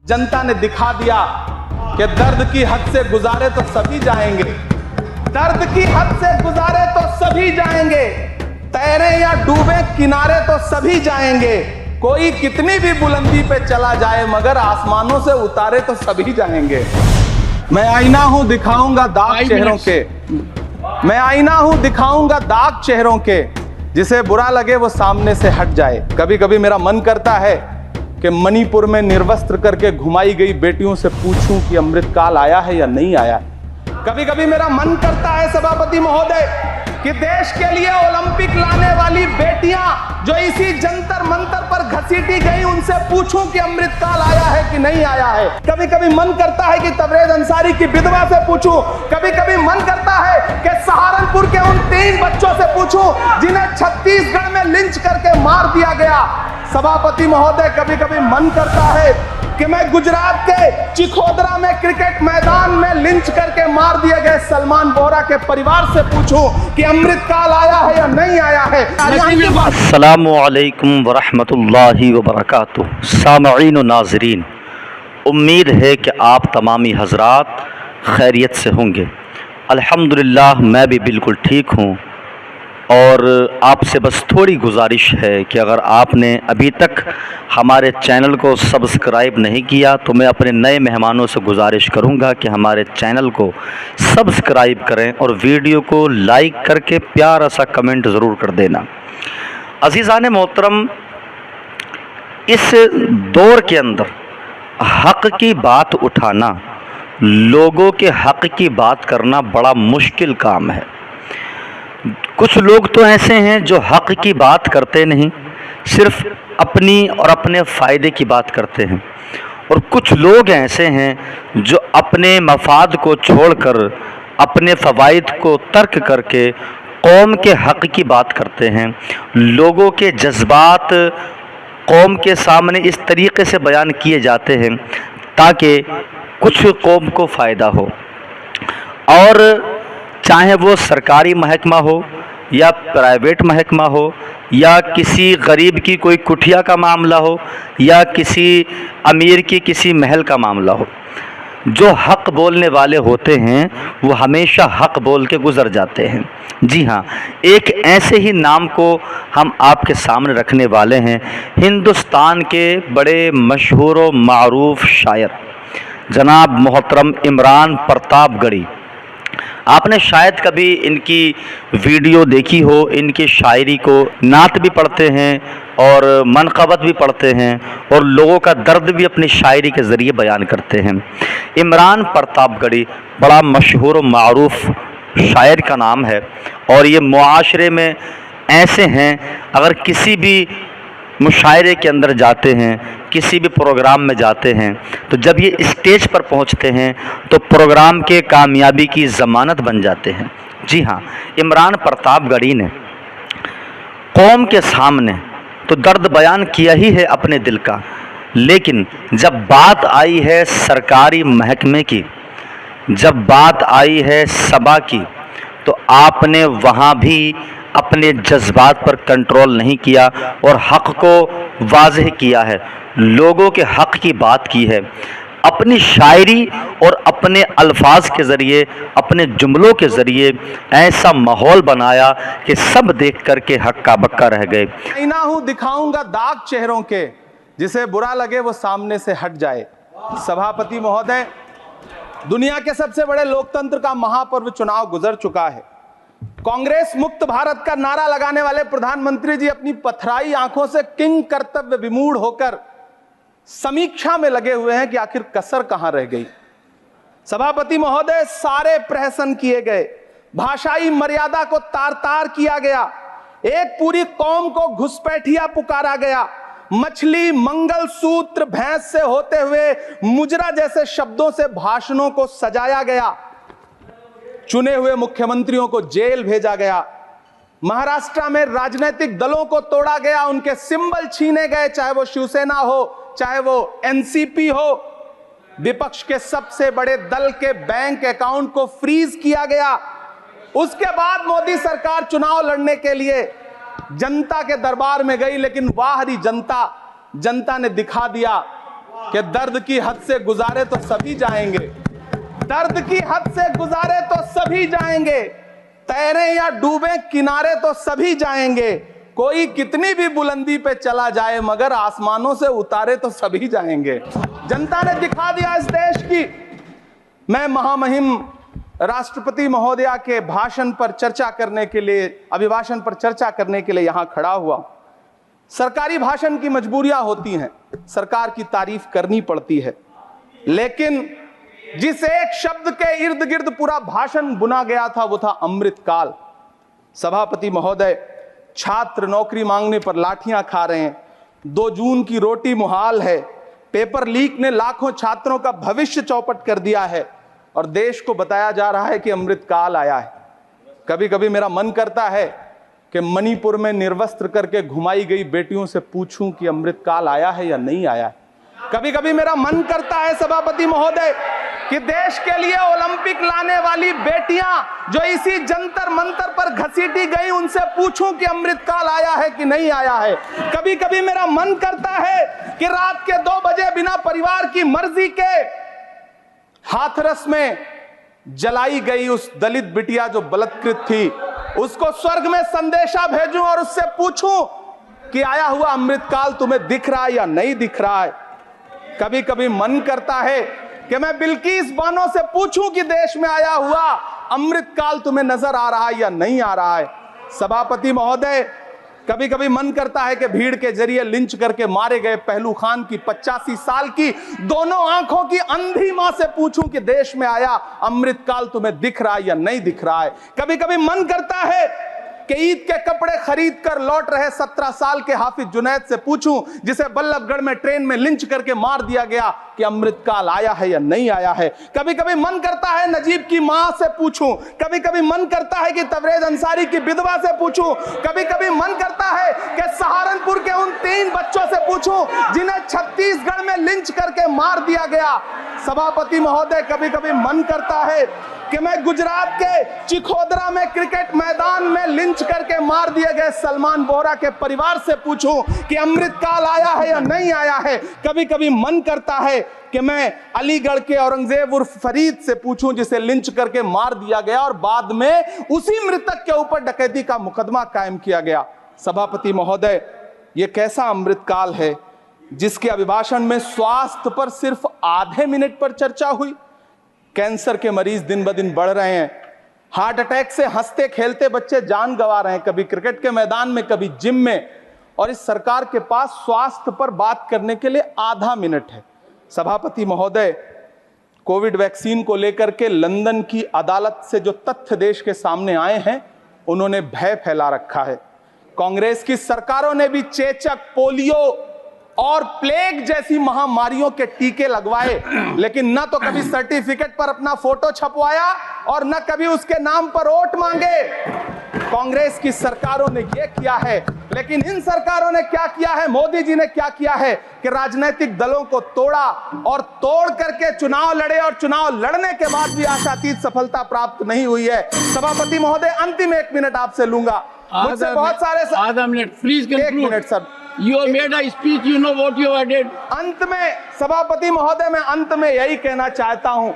जनता ने दिखा दिया कि दर्द की हद से गुजारे तो सभी जाएंगे, दर्द की हद से गुजारे तो सभी जाएंगे, तैरे या डूबे किनारे तो सभी जाएंगे, कोई कितनी भी बुलंदी पे चला जाए मगर आसमानों से उतारे तो सभी जाएंगे। मैं आईना हूं दिखाऊंगा दाग चेहरों के, मैं आईना हूं दिखाऊंगा दाग चेहरों के, जिसे बुरा लगे वो सामने से हट जाए। कभी कभी मेरा मन करता है कि मणिपुर में निर्वस्त्र करके घुमाई गई बेटियों से पूछूं कि अमृतकाल आया है या नहीं आया। कभी कभी मेरा मन करता है सभापति महोदय कि देश के लिए ओलंपिक लाने वाली बेटियां जो इसी जंतर मंतर पर घसीटी गई उनसे पूछूं कि अमृतकाल आया है कि नहीं आया है। कभी कभी मन करता है कि तबरेज अंसारी की विधवा से पूछूं, कभी कभी मन करता है कि सहारनपुर के उन 3 बच्चों से पूछूं जिन्हें छत्तीसगढ़ में लिंच करके मार दिया गया। सभापति महोदय कभी कभी मन करता है कि मैं गुजरात के चिखोदरा में क्रिकेट मैदान में लिंच करके मार दिए गए सलमान बोहरा के परिवार से पूछूं कि अमृतकाल आया है या नहीं आया है। अस्सलामु अलैकुम वरहमतुल्लाहि वबरकातुहू। सामईन व नाज़रीन, उम्मीद है कि आप तमामी हज़रात खैरियत से होंगे। अल्हम्दुलिल्लाह मैं भी बिल्कुल ठीक हूँ। और आपसे बस थोड़ी गुजारिश है कि अगर आपने अभी तक हमारे चैनल को सब्सक्राइब नहीं किया तो मैं अपने नए मेहमानों से गुजारिश करूंगा कि हमारे चैनल को सब्सक्राइब करें और वीडियो को लाइक करके प्यारा सा कमेंट ज़रूर कर देना। अज़ीज़ान मोहतरम, इस दौर के अंदर हक़ की बात उठाना, लोगों के हक़ की बात करना बड़ा मुश्किल काम है। कुछ लोग तो ऐसे हैं जो हक़ की बात करते नहीं, सिर्फ अपनी और अपने फ़ायदे की बात करते हैं, और कुछ लोग ऐसे हैं जो अपने मफाद को छोड़कर अपने फ़वाइद को तर्क करके कौम के हक़ की बात करते हैं। लोगों के जज्बात कौम के सामने इस तरीक़े से बयान किए जाते हैं ताकि कुछ कौम को फ़ायदा हो, और चाहे वो सरकारी महकमा हो या प्राइवेट महकमा हो या किसी गरीब की कोई कुठिया का मामला हो या किसी अमीर की किसी महल का मामला हो, जो हक़ बोलने वाले होते हैं वो हमेशा हक़ बोल के गुज़र जाते हैं। जी हाँ, एक ऐसे ही नाम को हम आपके सामने रखने वाले हैं। हिंदुस्तान के बड़े मशहूर व मारूफ़ शायर जनाब मोहतरम इमरान प्रतापगढ़ी। आपने शायद कभी इनकी वीडियो देखी हो, इनकी शायरी को नात भी पढ़ते हैं और मनक़बत भी पढ़ते हैं और लोगों का दर्द भी अपनी शायरी के ज़रिए बयान करते हैं। इमरान प्रतापगढ़ी बड़ा मशहूर और मारूफ़ शायर का नाम है, और ये मुआशरे में ऐसे हैं, अगर किसी भी मुशायरे के अंदर जाते हैं, किसी भी प्रोग्राम में जाते हैं, तो जब ये स्टेज पर पहुंचते हैं तो प्रोग्राम के कामयाबी की ज़मानत बन जाते हैं। जी हाँ, इमरान प्रतापगढ़ी ने कौम के सामने तो दर्द बयान किया ही है अपने दिल का, लेकिन जब बात आई है सरकारी महकमे की, जब बात आई है सभा की, तो आपने वहाँ भी अपने जज्बात पर कंट्रोल नहीं किया और हक़ को वाज़ेह किया है, लोगों के हक़ की बात की है। अपनी शायरी और अपने अल्फाज के ज़रिए, अपने जुमलों के ज़रिए ऐसा माहौल बनाया कि सब देख कर के हक्का बक्का रह गए। आईना हूं दिखाऊंगा दाग चेहरों के, जिसे बुरा लगे वो सामने से हट जाए। सभापति महोदय, दुनिया के सबसे बड़े लोकतंत्र का महापर्व चुनाव गुजर चुका है। कांग्रेस मुक्त भारत का नारा लगाने वाले प्रधानमंत्री जी अपनी पथराई आंखों से किंग कर्तव्य विमूढ़ होकर समीक्षा में लगे हुए हैं कि आखिर कसर कहां रह गई। सभापति महोदय, सारे प्रहसन किए गए, भाषाई मर्यादा को तार तार किया गया, एक पूरी कौम को घुसपैठिया पुकारा गया, मछली मंगल सूत्र भैंस से होते हुए मुजरा जैसे शब्दों से भाषणों को सजाया गया, चुने हुए मुख्यमंत्रियों को जेल भेजा गया, महाराष्ट्र में राजनीतिक दलों को तोड़ा गया, उनके सिंबल छीने गए, चाहे वो शिवसेना हो चाहे वो एनसीपी हो, विपक्ष के सबसे बड़े दल के बैंक अकाउंट को फ्रीज किया गया। उसके बाद मोदी सरकार चुनाव लड़ने के लिए जनता के दरबार में गई, लेकिन वाह री जनता, जनता ने दिखा दिया कि दर्द की हद से गुजारे तो सभी जाएंगे, दर्द की हद से गुजारे तो सभी जाएंगे, तैरे या डूबे किनारे तो सभी जाएंगे, कोई कितनी भी बुलंदी पे चला जाए मगर आसमानों से उतारे तो सभी जाएंगे। जनता ने दिखा दिया इस देश की। मैं महामहिम राष्ट्रपति महोदया के भाषण पर चर्चा करने के लिए, अभिभाषण पर चर्चा करने के लिए यहां खड़ा हुआ। सरकारी भाषण की मजबूरियां होती हैं, सरकार की तारीफ करनी पड़ती है, लेकिन जिस एक शब्द के इर्द गिर्द पूरा भाषण बुना गया था वो था अमृतकाल। सभापति महोदय, छात्र नौकरी मांगने पर लाठियां खा रहे हैं, 2 जून की रोटी मुहाल है, पेपर लीक ने लाखों छात्रों का भविष्य चौपट कर दिया है और देश को बताया जा रहा है कि अमृतकाल आया है। कभी कभी मेरा मन करता है कि मणिपुर में निर्वस्त्र करके घुमाई गई बेटियों से पूछूं कि अमृतकाल आया है या नहीं आया है। कभी कभी मेरा मन करता है सभापति महोदय कि देश के लिए ओलंपिक लाने वाली बेटियां जो इसी जंतर मंतर पर घसीटी गई उनसे पूछूं कि अमृतकाल आया है कि नहीं आया है। कभी कभी मेरा मन करता है कि रात के 2 बजे बिना परिवार की मर्जी के हाथरस में जलाई गई उस दलित बिटिया जो बलात्कृत थी, उसको स्वर्ग में संदेशा भेजूं और उससे पूछूं कि आया हुआ अमृतकाल तुम्हें दिख रहा है या नहीं दिख रहा है। कभी कभी मन करता है कि मैं बिल्किस बानो से पूछूं कि देश में आया हुआ अमृतकाल तुम्हें नजर आ रहा है या नहीं आ रहा है। सभापति महोदय, कभी कभी मन करता है कि भीड़ के जरिए लिंच करके मारे गए पहलू खान की 85 साल की दोनों आंखों की अंधी मां से पूछूं कि देश में आया अमृतकाल तुम्हें दिख रहा है या नहीं दिख रहा है। कभी कभी मन करता है कि ईद के कपड़े खरीद कर लौट रहे 17 साल के हाफिज जुनैद से पूछूं, जिसे बल्लभगढ़ में ट्रेन में लिंच करके मार दिया गया, कि अमृतकाल आया है या नहीं आया है। कभी कभी मन करता है नजीब की मां से पूछूं, कभी कभी मन करता है कि तबरेज अंसारी की विधवा से पूछूं, कभी कभी मन करता है कि सहारनपुर के उन 3 बच्चों से पूछूं जिन्हें छत्तीसगढ़ में लिंच करके मार दिया गया। सभापति महोदय, कभी कभी मन करता है कि मैं गुजरात के चिखोदरा में क्रिकेट मैदान में लिंच करके मार दिए गए सलमान बोहरा के परिवार से पूछूं कि अमृतकाल आया है या नहीं आया है। कभी कभी मन करता है कि मैं अलीगढ़ के औरंगजेब उर्फ फरीद से पूछूं जिसे लिंच करके मार दिया गया और बाद में उसी मृतक के ऊपर डकैती का मुकदमा कायम किया गया। सभापति महोदय, यह कैसा अमृतकाल है जिसके अभिभाषण में स्वास्थ्य पर सिर्फ आधे मिनट पर चर्चा हुई। कैंसर के मरीज दिन ब दिन बढ़ रहे हैं, हार्ट अटैक से हंसते खेलते बच्चे जान गंवा रहे हैं, कभी क्रिकेट के मैदान में कभी जिम में, और इस सरकार के पास स्वास्थ्य पर बात करने के लिए आधा मिनट है। सभापति महोदय, कोविड वैक्सीन को लेकर के लंदन की अदालत से जो तथ्य देश के सामने आए हैं उन्होंने भय फैला रखा है। कांग्रेस की सरकारों ने भी चेचक, पोलियो और प्लेग जैसी महामारियों के टीके लगवाए, लेकिन न तो कभी सर्टिफिकेट पर अपना फोटो छपवाया और न कभी उसके नाम पर वोट मांगे। कांग्रेस की सरकारों ने यह किया है, लेकिन इन सरकारों ने क्या किया है, मोदी जी ने क्या किया है कि राजनीतिक दलों को तोड़ा और तोड़ करके चुनाव लड़े, और चुनाव लड़ने के बाद भी आशातीत सफलता प्राप्त नहीं हुई है। सभापति महोदय, अंतिम 1 मिनट आपसे लूंगा, मुझसे बहुत सारे। आधा minute please, 1 minute sir. You have made a speech, you know what you have did. अंत में सभापति महोदय, मैं अंत में यही कहना चाहता हूं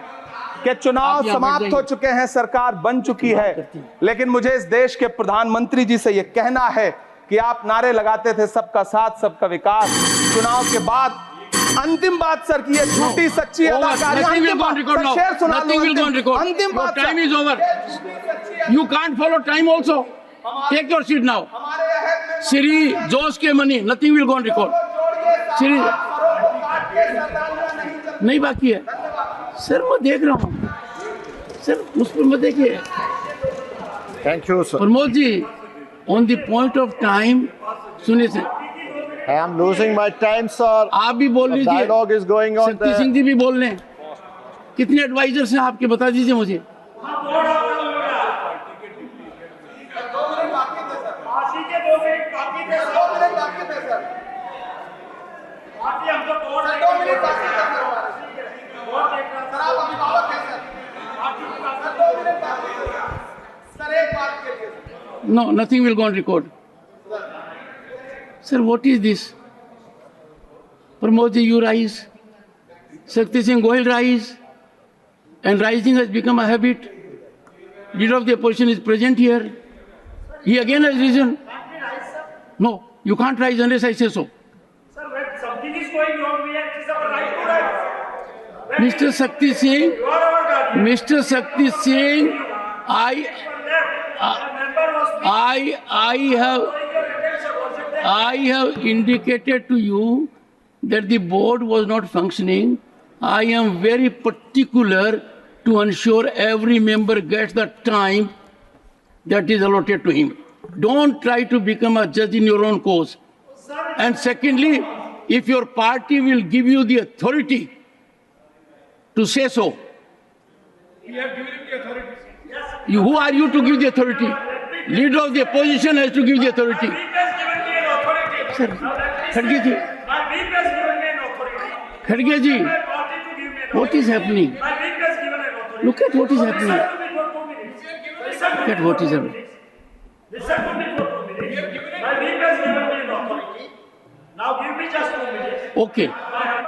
कि चुनाव समाप्त हो चुके हैं, सरकार बन चुकी है, लेकिन मुझे इस देश के प्रधानमंत्री जी से यह कहना है कि आप नारे लगाते थे सबका साथ सबका विकास। चुनाव के बाद अंतिम बात सर की ये झूठी सच्ची अदाकारी, अंतिम बात शेर सुना लो, अंतिम बात, time is over, you can't follow time also, take your seat now. श्री जोश के money, nothing will go on record. श्री नहीं बाकी है सर, मैं देख रहा हूँ सर, उस पर मत देखिए। Thank you sir. Pramod ji, on the point of time सुनिए sir. I am losing my time sir. आप भी बोल लीजिए, dialogue is going on. Shakti Singh ji भी बोल लें। कितने एडवाइजर्स हैं आपके, बता दीजिए मुझे। No, nothing will go on record. Sir, what is this? Pramod ji, you rise. Shakti Singh Goyal rise, and rising has become a habit. Leader of the opposition is present here. He again has risen. No, you can't rise unless I say so. Sir, when something is going wrong, it is our right to rise. Mr. Shakti Singh, You are our guardian. Mr. Shakti Singh, A member was speaking. I have indicated to you that the board was not functioning. I am very particular to ensure every member gets the time that is allotted to him. Don't try to become a judge in your own cause. And secondly, if your party will give you the authority to say so, We have given him the authority. Yes. who are you to give the authority? Leader of the opposition has to give the authority. My whip has given me an authority. Sir, Now let me Khadge ji. say, my whip has given me an authority. Khadge ji, My party to give me an what is happening? My whip has given an authority. Look at what is happening. Listen to me for 2 minutes. Listen to Look me at what is happening. Listen to me for 2 minutes. My whip has given me an authority. Now give me just 2 minutes. Okay.